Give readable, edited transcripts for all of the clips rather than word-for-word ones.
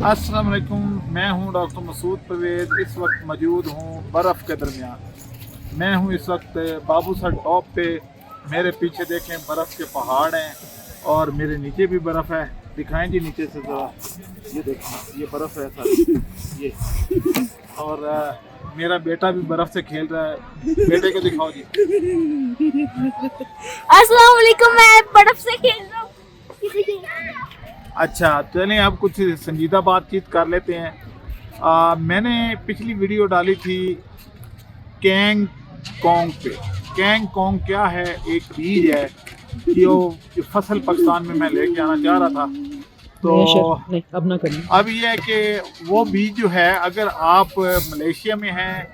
अस्सलाम वालेकुम, मैं हूं डॉक्टर मसूद परवेज़। इस वक्त मौजूद हूं बर्फ़ के दरमियान। मैं हूं इस वक्त बाबूसर टॉप पे। मेरे पीछे देखें बर्फ़ के पहाड़ हैं और मेरे नीचे भी बर्फ़ है। दिखाएं जी नीचे से ज़रा, ये देखें, ये बर्फ़ है सारी, ये। और मेरा बेटा भी बर्फ़ से खेल रहा है। बेटे को दिखाओ जी। अस्सलाम वालेकुम, मैं बर्फ से खेल रहा हूँ। अच्छा, चलें अब कुछ संजीदा बातचीत कर लेते हैं। मैंने पिछली वीडियो डाली थी कैंग कॉन्ग पे। कैंग कॉन्ग क्या है? एक बीज है जो फसल पाकिस्तान में मैं लेके आना चाह रहा था। तो नहीं, अब ना करना। अब ये है कि वो बीज जो है, अगर आप मलेशिया में हैं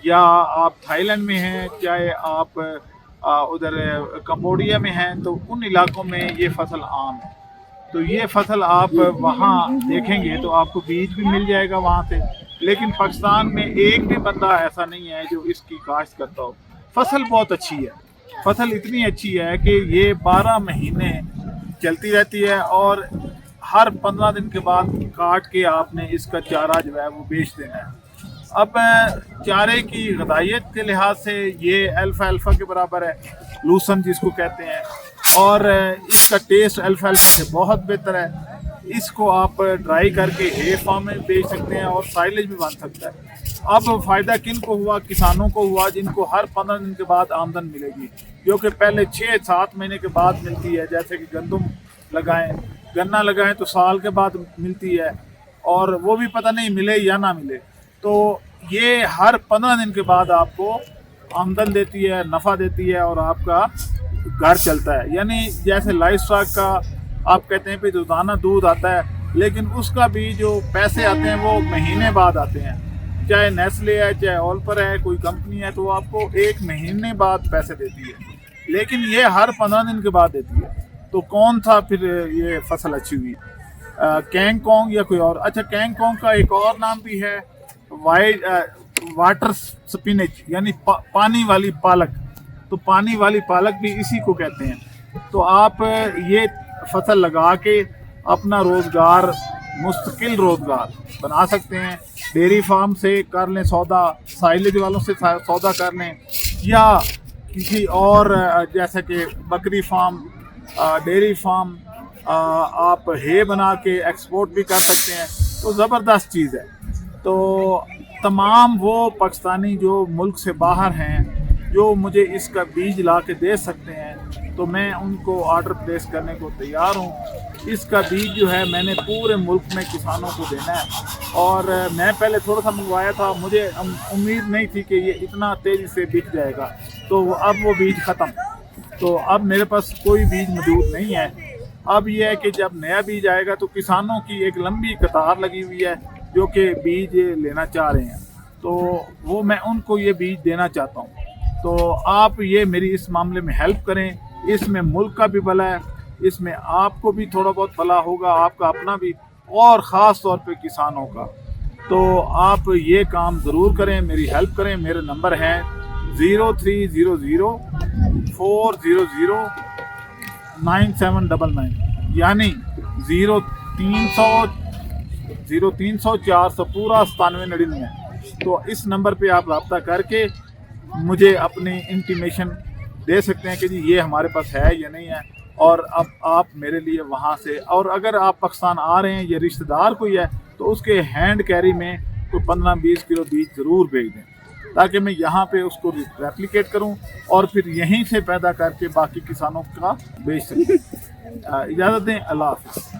या आप थाईलैंड में हैं, चाहे आप उधर कंबोडिया में हैं, तो उन इलाकों में ये फसल आम है। तो ये फसल आप वहाँ देखेंगे तो आपको बीज भी मिल जाएगा वहाँ से। लेकिन पाकिस्तान में एक भी बंदा ऐसा नहीं है जो इसकी काश्त करता हो। फसल बहुत अच्छी है। फसल इतनी अच्छी है कि ये 12 महीने चलती रहती है और हर 15 दिन के बाद काट के आपने इसका चारा जो है वो बेच देना है। अब चारे की गदायत के लिहाज से ये अल्फा के बराबर है, लूसन जिसको कहते हैं, और इसका टेस्ट अल्फा से बहुत बेहतर है। इसको आप ड्राई करके हे फार्म में बेच सकते हैं और साइलेज भी बन सकता है। अब फ़ायदा किन को हुआ? किसानों को हुआ, जिनको हर 15 दिन के बाद आमदन मिलेगी, जो कि पहले 6-7 महीने के बाद मिलती है। जैसे कि गंदम लगाएं, गन्ना लगाएं तो साल के बाद मिलती है, और वो भी पता नहीं मिले या ना मिले। तो ये हर 15 दिन के बाद आपको आमदन देती है, नफ़ा देती है, और आपका घर चलता है। यानी जैसे लाइफ स्टॉक का आप कहते हैं कि रोज़ाना दूध आता है, लेकिन उसका भी जो पैसे आते हैं वो महीने बाद आते हैं। चाहे नेस्ले है, चाहे ऑल्पर है, कोई कंपनी है, तो वो आपको 1 महीने बाद पैसे देती है, लेकिन ये हर 15 दिन के बाद देती है। तो कौन सा फिर ये फसल अच्छी हुई, कैंग कॉन्ग या कोई और? अच्छा, कैंग कॉन्ग का एक और नाम भी है वाटर स्पिनच, यानी पानी वाली पालक। तो पानी वाली पालक भी इसी को कहते हैं। तो आप ये फसल लगा के अपना रोज़गार, मुस्तकिल रोज़गार बना सकते हैं। डेयरी फार्म से कर लें सौदा, साइलेज वालों से सौदा कर लें, या किसी और जैसे कि बकरी फार्म, डेयरी फार्म, आप हे बना के एक्सपोर्ट भी कर सकते हैं। तो ज़बरदस्त चीज़ है। तो तमाम वो पाकिस्तानी जो मुल्क से बाहर हैं, जो मुझे इसका बीज ला के दे सकते हैं, तो मैं उनको ऑर्डर प्लेस करने को तैयार हूँ। इसका बीज जो है मैंने पूरे मुल्क में किसानों को देना है। और मैं पहले थोड़ा सा मंगवाया था, मुझे उम्मीद नहीं थी कि ये इतना तेज़ी से बिक जाएगा। तो अब वो बीज ख़त्म। तो अब मेरे पास कोई बीज मौजूद नहीं है। अब ये है कि जब नया बीज आएगा तो किसानों की एक लंबी कतार लगी हुई है जो कि बीज लेना चाह रहे हैं। तो वो मैं उनको ये बीज देना चाहता हूँ। तो आप ये मेरी इस मामले में हेल्प करें। इसमें मुल्क का भी भला है, इसमें आपको भी थोड़ा बहुत भला होगा, आपका अपना भी, और ख़ास तौर पे किसानों का। तो आप ये काम ज़रूर करें, मेरी हेल्प करें। मेरे नंबर हैं 0300 400 9799, यानी 0300 400 पूरा 9799। तो इस नंबर पे आप रब्ता करके मुझे अपनी इंटीमेशन दे सकते हैं कि जी ये हमारे पास है या नहीं है। और अब आप मेरे लिए वहाँ से, और अगर आप पाकिस्तान आ रहे हैं, ये रिश्तेदार कोई है, तो उसके हैंड कैरी में कोई 15-20 किलो बीज ज़रूर भेज दें, ताकि मैं यहाँ पे उसको रेप्लिकेट करूँ और फिर यहीं से पैदा करके बाकी किसानों का बेच सकूँ। इजाज़त दें। अल्लाह हाफ़िज़।